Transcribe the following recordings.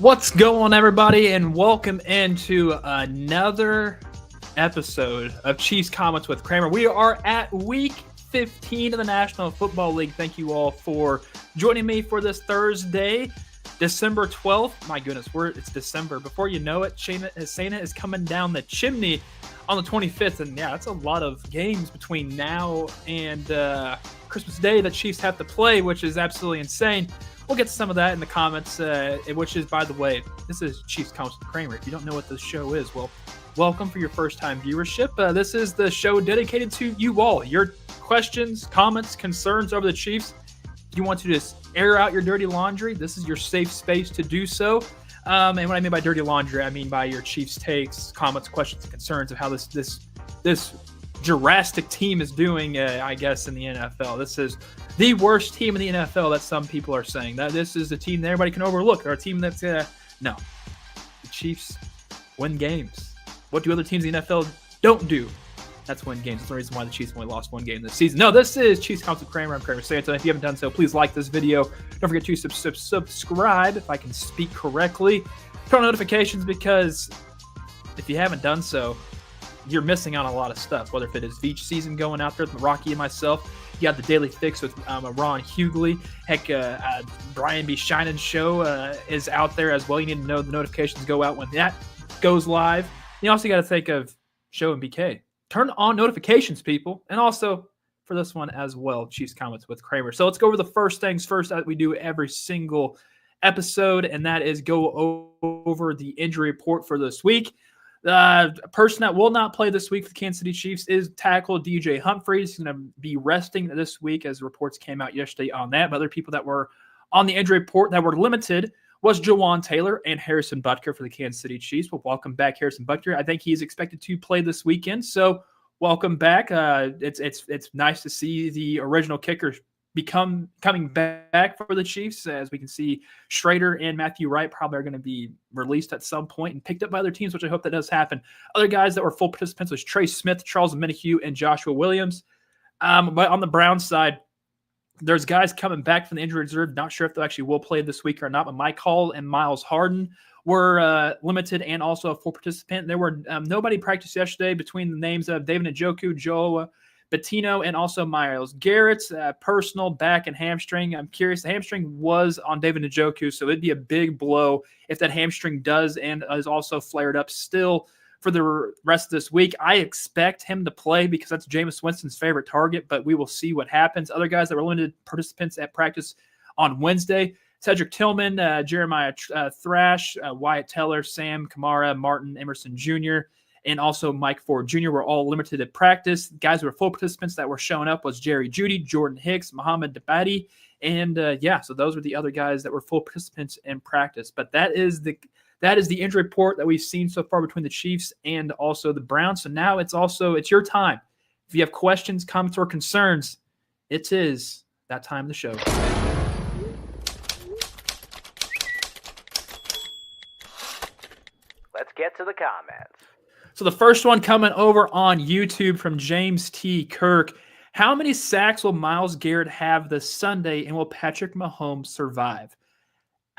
What's going on, everybody, and welcome into another episode of Chiefs Comments with Kramer. We are at week 15 of the National Football League. Thank you all for joining me for this Thursday, December 12th. My goodness, it's December. Before you know it, Santa is coming down the chimney on the 25th, and yeah, that's a lot of games between now and Christmas Day that Chiefs have to play, which is absolutely insane. We'll get to some of that in the comments, which is, by the way, this is Chiefs Comments with Kramer. If you don't know what this show is, well, welcome for your first-time viewership. This is the show dedicated to you all. Your questions, comments, concerns over the Chiefs. If you want to just air out your dirty laundry, this is your safe space to do so. And what I mean by dirty laundry, I mean by your Chiefs takes, comments, questions, and concerns of how this Jurassic team is doing, I guess, in the NFL. This is the worst team in the NFL that some people are saying. That this is a team that everybody can overlook, or a team that's no. The Chiefs win games. What do other teams in the NFL don't do? That's win games. That's the reason why the Chiefs only lost one game this season. No, this is Chiefs Comments with Kramer. I'm Kramer Sansone. If you haven't done so, please like this video. Don't forget to subscribe, if I can speak correctly. Turn on notifications, because if you haven't done so, you're missing on a lot of stuff, whether if it is Veach season going out there with Rocky and myself. You got the Daily Fix with Ron Hughley. Heck, Brian B. Shinen's show is out there as well. You need to know the notifications go out when that goes live. You also got to think of Show and BK. Turn on notifications, people. And also for this one as well, Chiefs Comments with Kramer. So let's go over the first things first that we do every single episode, and that is go over the injury report for this week. A person that will not play this week for the Kansas City Chiefs is tackle DJ Humphries. He's going to be resting this week, as reports came out yesterday on that. But other people that were on the injury report that were limited was Jawan Taylor and Harrison Butker for the Kansas City Chiefs. Well, welcome back, Harrison Butker. I think he's expected to play this weekend, so welcome back. It's nice to see the original kicker coming back for the Chiefs. As we can see, Schrader and Matthew Wright probably are going to be released at some point and picked up by other teams, which I hope that does happen. Other guys that were full participants was Trey Smith, Charles Minihue, and Joshua Williams. But on the Browns side, there's guys coming back from the injury reserve. Not sure if they actually will play this week or not, but Mike Hall and Miles Harden were limited and also a full participant. There were nobody practiced yesterday between the names of David Njoku, Joe Bettino, and also Myles Garrett's personal back and hamstring. I'm curious. The hamstring was on David Njoku, so it'd be a big blow if that hamstring does and is also flared up still for the rest of this week. I expect him to play because that's Jameis Winston's favorite target, but we will see what happens. Other guys that were limited participants at practice on Wednesday: Cedric Tillman, Jeremiah Thrash, Wyatt Teller, Sam Kamara, Martin Emerson Jr., and also Mike Ford Jr. were all limited at practice. Guys who were full participants that were showing up was Jerry Jeudy, Jordan Hicks, Muhammad Dabadi, and so those were the other guys that were full participants in practice. But that is the injury report that we've seen so far between the Chiefs and also the Browns. So now it's your time. If you have questions, comments, or concerns, it is that time of the show. Let's get to the comments. So the first one coming over on YouTube from James T. Kirk. How many sacks will Myles Garrett have this Sunday, and will Patrick Mahomes survive?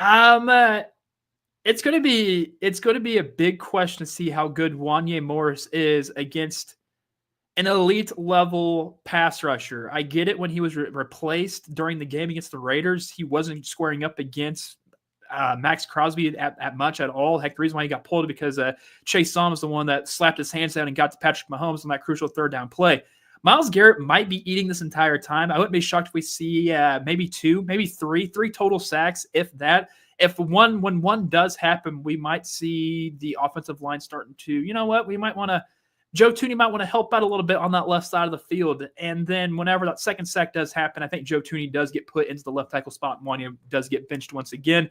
It's going to be a big question to see how good Wanya Morris is against an elite level pass rusher. I get it when he was replaced during the game against the Raiders, he wasn't squaring up against Max Crosby at much at all. Heck, the reason why he got pulled is because Chase Song was the one that slapped his hands down and got to Patrick Mahomes on that crucial third down play. Myles Garrett might be eating this entire time. I wouldn't be shocked if we see maybe two, maybe three total sacks, if that. When one does happen, we might see the offensive line starting to, Joe Thuney might want to help out a little bit on that left side of the field. And then whenever that second sack does happen, I think Joe Thuney does get put into the left tackle spot, and Wanya does get benched once again.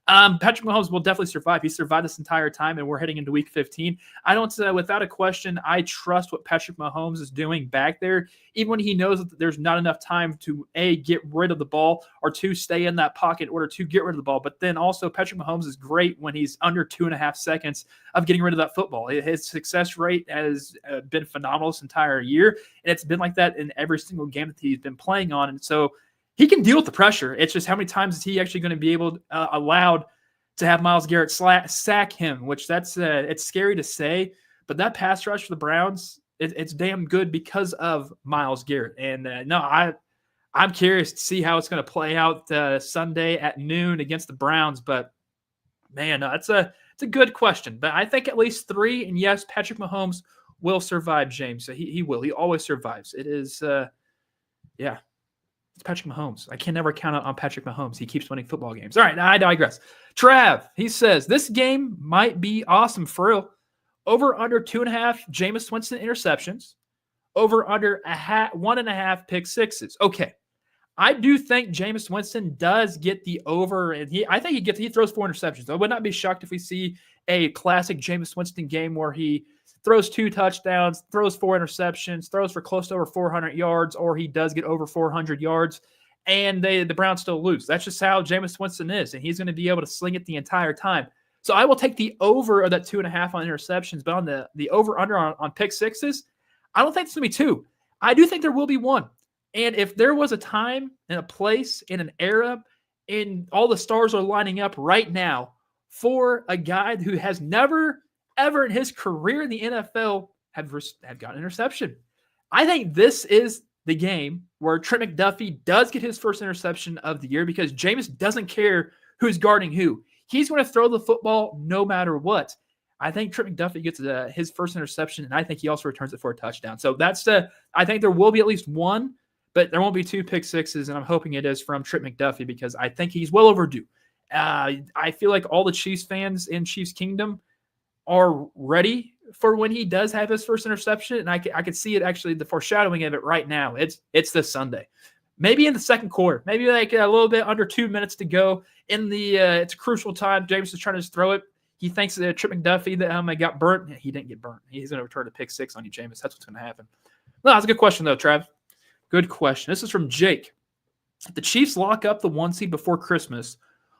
Patrick Mahomes will definitely survive. He survived this entire time, and we're heading into week 15. I don't, without a question, I trust what Patrick Mahomes is doing back there, even when he knows that there's not enough time to, A, get rid of the ball, or 2, stay in that pocket in order to get rid of the ball. But then also Patrick Mahomes is great when he's under 2.5 seconds of getting rid of that football. His success rate has been phenomenal this entire year, and it's been like that in every single game that he's been playing on. And so he can deal with the pressure. It's just how many times is he actually going to be allowed to have Myles Garrett sack him, which it's scary to say, but that pass rush for the Browns, it's damn good because of Myles Garrett. And I'm curious to see how it's going to play out Sunday at noon against the Browns. But man, it's a good question. But I think at least 3. And yes, Patrick Mahomes will survive, James. So he will. He always survives. It is, it's Patrick Mahomes. I can never count on Patrick Mahomes. He keeps winning football games. All right, I digress. Trav, he says, this game might be awesome for real. Over under 2.5 Jameis Winston interceptions. Over under 1.5 pick sixes. Okay. I do think Jameis Winston does get the over, and I think he throws 4 interceptions. I would not be shocked if we see a classic Jameis Winston game where he throws 2 touchdowns, throws 4 interceptions, throws for close to over 400 yards, or he does get over 400 yards, and the Browns still lose. That's just how Jameis Winston is, and he's going to be able to sling it the entire time. So I will take the over of that 2.5 on interceptions, but on the over-under on pick sixes, I don't think it's going to be 2. I do think there will be 1. And if there was a time and a place in an era and all the stars are lining up right now for a guy who has never, ever in his career in the NFL have gotten interception, I think this is the game where Trent McDuffie does get his first interception of the year because Jameis doesn't care who's guarding who. He's going to throw the football no matter what. I think Trent McDuffie gets his first interception, and I think he also returns it for a touchdown. So I think there will be at least 1. But there won't be 2 pick sixes, and I'm hoping it is from Trent McDuffie because I think he's well overdue. I feel like all the Chiefs fans in Chiefs Kingdom are ready for when he does have his first interception, and I could see it actually, the foreshadowing of it right now. It's this Sunday. Maybe in the second quarter, maybe like a little bit under 2 minutes to go. It's a crucial time. James is trying to just throw it. He thinks that Trent McDuffie that got burnt. He didn't get burnt. He's going to return a pick 6 on you, Jameis. That's what's going to happen. No, that's a good question, though, Trav. Good question. This is from Jake. If the Chiefs lock up the 1 seed before Christmas,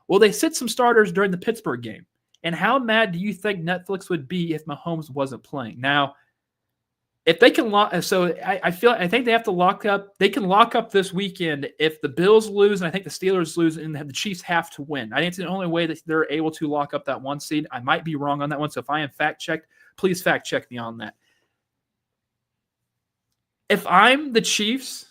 will they sit some starters during the Pittsburgh game? And how mad do you think Netflix would be if Mahomes wasn't playing? Now, if they can lock, I think they have to lock up. They can lock up this weekend if the Bills lose, and I think the Steelers lose, and the Chiefs have to win. I think it's the only way that they're able to lock up that 1 seed. I might be wrong on that one, so if I am fact checked, please fact check me on that. If I'm the Chiefs,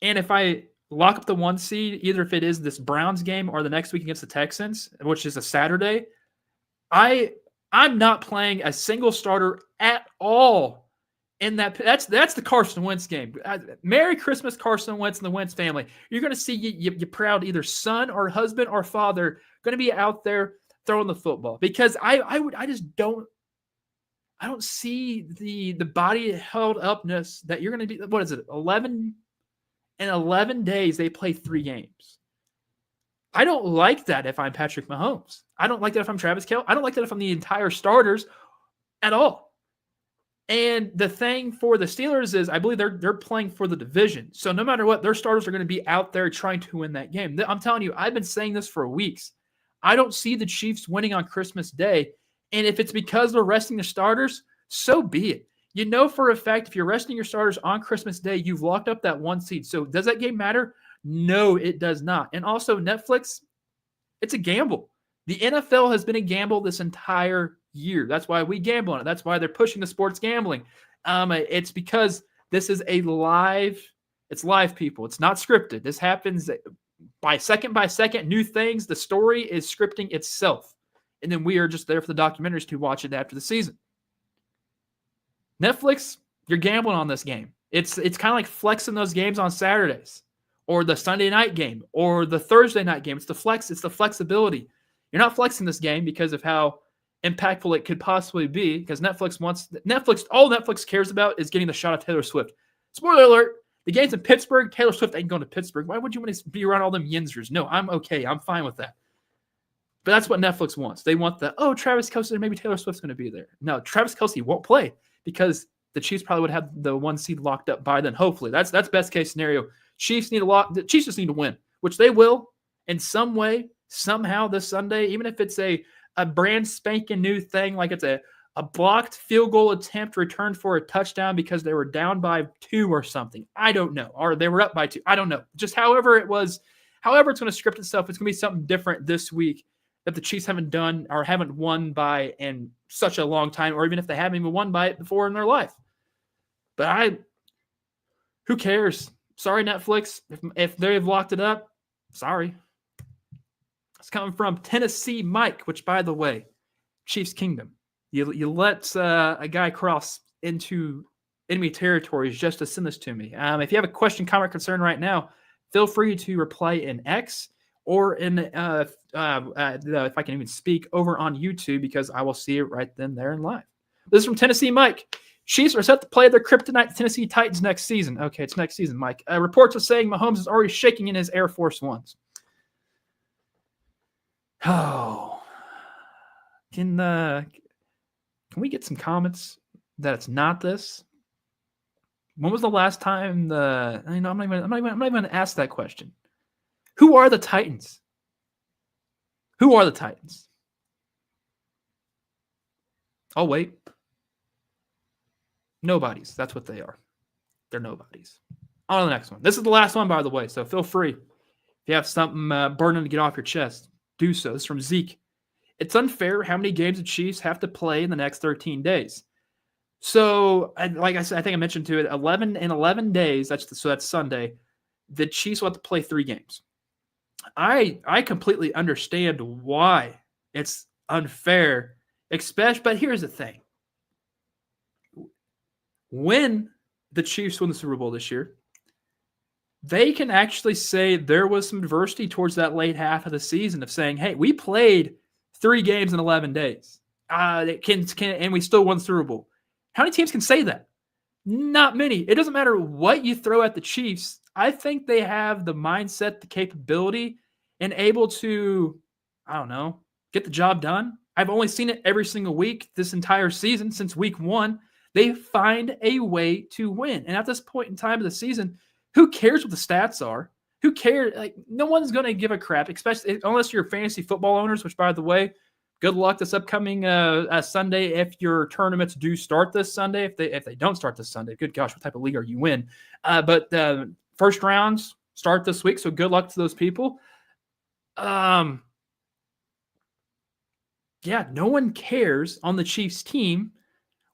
and if I lock up the 1 seed, either if it is this Browns game or the next week against the Texans, which is a Saturday, I'm not playing a single starter at all in that. That's the Carson Wentz game. Merry Christmas, Carson Wentz and the Wentz family. You're going to see your proud either son or husband or father going to be out there throwing the football because I don't see the body held upness that you're going to be. What is it? 11 days they play 3 games. I don't like that if I'm Patrick Mahomes. I don't like that if I'm Travis Kelce. I don't like that if I'm the entire starters at all. And the thing for the Steelers is I believe they're playing for the division. So no matter what, their starters are going to be out there trying to win that game. I'm telling you, I've been saying this for weeks. I don't see the Chiefs winning on Christmas Day. And if it's because they're resting the starters, so be it. You know for a fact, if you're resting your starters on Christmas Day, you've locked up that 1 seed. So does that game matter? No, it does not. And also Netflix, it's a gamble. The NFL has been a gamble this entire year. That's why we gamble on it. That's why they're pushing the sports gambling. It's because this is it's live, people. It's not scripted. This happens by second, new things. The story is scripting itself. And then we are just there for the documentaries to watch it after the season. Netflix, you're gambling on this game. It's kind of like flexing those games on Saturdays or the Sunday night game or the Thursday night game. It's the flexibility. You're not flexing this game because of how impactful it could possibly be because all Netflix cares about is getting the shot of Taylor Swift. Spoiler alert, the game's in Pittsburgh. Taylor Swift ain't going to Pittsburgh. Why would you want to be around all them Yinzers? No, I'm okay. I'm fine with that. But that's what Netflix wants. They want Travis Kelce or maybe Taylor Swift's going to be there. No, Travis Kelce won't play because the Chiefs probably would have the 1 seed locked up by then. Hopefully, that's best case scenario. The Chiefs just need to win, which they will in some way, somehow this Sunday, even if it's a brand spanking new thing, like it's a blocked field goal attempt returned for a touchdown because they were down by 2 or something. I don't know. Or they were up by 2. I don't know. Just however it's going to script itself, it's going to be something different this week. that the Chiefs haven't done or haven't won by in such a long time, or even if they haven't even won by it before in their life. But who cares? Sorry, Netflix. If they've locked it up, sorry. It's coming from Tennessee Mike, which, by the way, Chiefs Kingdom. You let a guy cross into enemy territories just to send this to me. If you have a question, comment, concern right now, feel free to reply in X or in if I can even speak over on YouTube, because I will see it right then, there, and live. This is from Tennessee Mike. Chiefs are set to play their kryptonite Tennessee Titans next season. Okay, it's next season, Mike. Reports are saying Mahomes is already shaking in his Air Force Ones. Oh, can we get some comments that it's not this? When was the last time I'm not even going to ask that question. Who are the Titans? Who are the Titans? I'll wait. Nobodies. That's what they are. They're nobodies. On to the next one. This is the last one, by the way, so feel free. If you have something burning to get off your chest, do so. This is from Zeke. It's unfair how many games the Chiefs have to play in the next 13 days. So, like I said, I think I mentioned to it, 11 days, that's Sunday, the Chiefs will have to play 3 games. I completely understand why it's unfair, but here's the thing. When the Chiefs win the Super Bowl this year, they can actually say there was some adversity towards that late half of the season of saying, hey, we played 3 games in 11 days. And we still won the Super Bowl. How many teams can say that? Not many. It doesn't matter what you throw at the Chiefs. I think they have the mindset, the capability, and able to, get the job done. I've only seen it every single week this entire season since week 1. They find a way to win. And at this point in time of the season, who cares what the stats are? Who cares? Like, no one's going to give a crap, especially unless you're fantasy football owners, which, by the way, good luck this upcoming Sunday if your tournaments do start this Sunday. If they don't start this Sunday, good gosh, what type of league are you in? But first rounds start this week, so good luck to those people. No one cares on the Chiefs team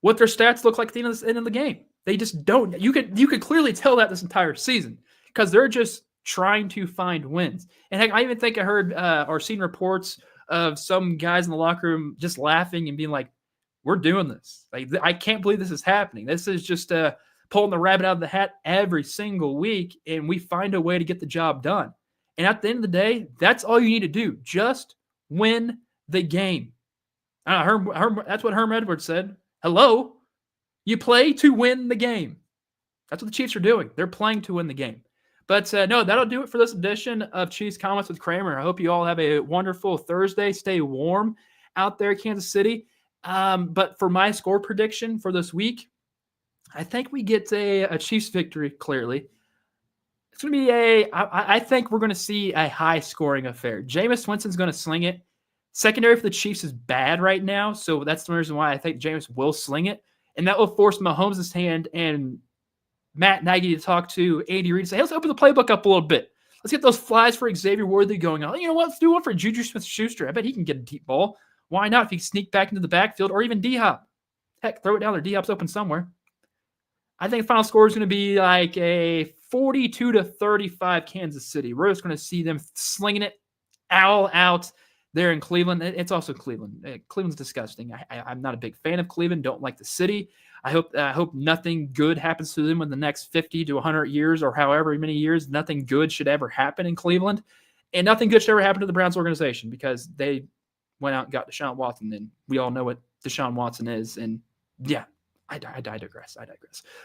what their stats look like at the end of the game. They just don't. You could clearly tell that this entire season because they're just trying to find wins. And heck, I even think I heard or seen reports of some guys in the locker room just laughing and being like, we're doing this. Like, I can't believe this is happening. This is just pulling the rabbit out of the hat every single week, and we find a way to get the job done. And at the end of the day, that's all you need to do. Just win the game. That's what Herm Edwards said. Hello? You play to win the game. That's what the Chiefs are doing. They're playing to win the game. But no, that'll do it for this edition of Chiefs Comments with Kramer. I hope you all have a wonderful Thursday. Stay warm out there, Kansas City. But for my score prediction for this week, I think we get a Chiefs victory, clearly. It's going to be I think we're going to see a high-scoring affair. Jameis Winston's going to sling it. Secondary for the Chiefs is bad right now, so that's the reason why I think Jameis will sling it. And that will force Mahomes' hand and Matt Nagy to talk to Andy Reid and say, hey, let's open the playbook up a little bit. Let's get those flies for Xavier Worthy going on. You know what? Let's do one for Juju Smith-Schuster. I bet he can get a deep ball. Why not if he can sneak back into the backfield, or even D-Hop? Heck, throw it down there. D-Hop's open somewhere. I think the final score is going to be like a 42-35 Kansas City. We're just going to see them slinging it all out there in Cleveland. It's also Cleveland. Cleveland's disgusting. I'm not a big fan of Cleveland. Don't like the city. I hope nothing good happens to them in the next 50 to 100 years or however many years. Nothing good should ever happen in Cleveland. And nothing good should ever happen to the Browns organization because they went out and got Deshaun Watson. And we all know what Deshaun Watson is. And yeah, I digress.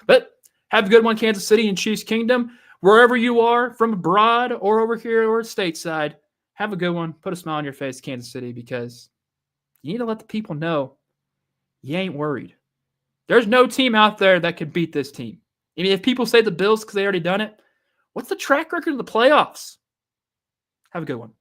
But have a good one, Kansas City and Chiefs Kingdom. Wherever you are, from abroad or over here or stateside, have a good one. Put a smile on your face, Kansas City, because you need to let the people know you ain't worried. There's no team out there that could beat this team. I mean, if people say the Bills because they already done it, what's the track record of the playoffs? Have a good one.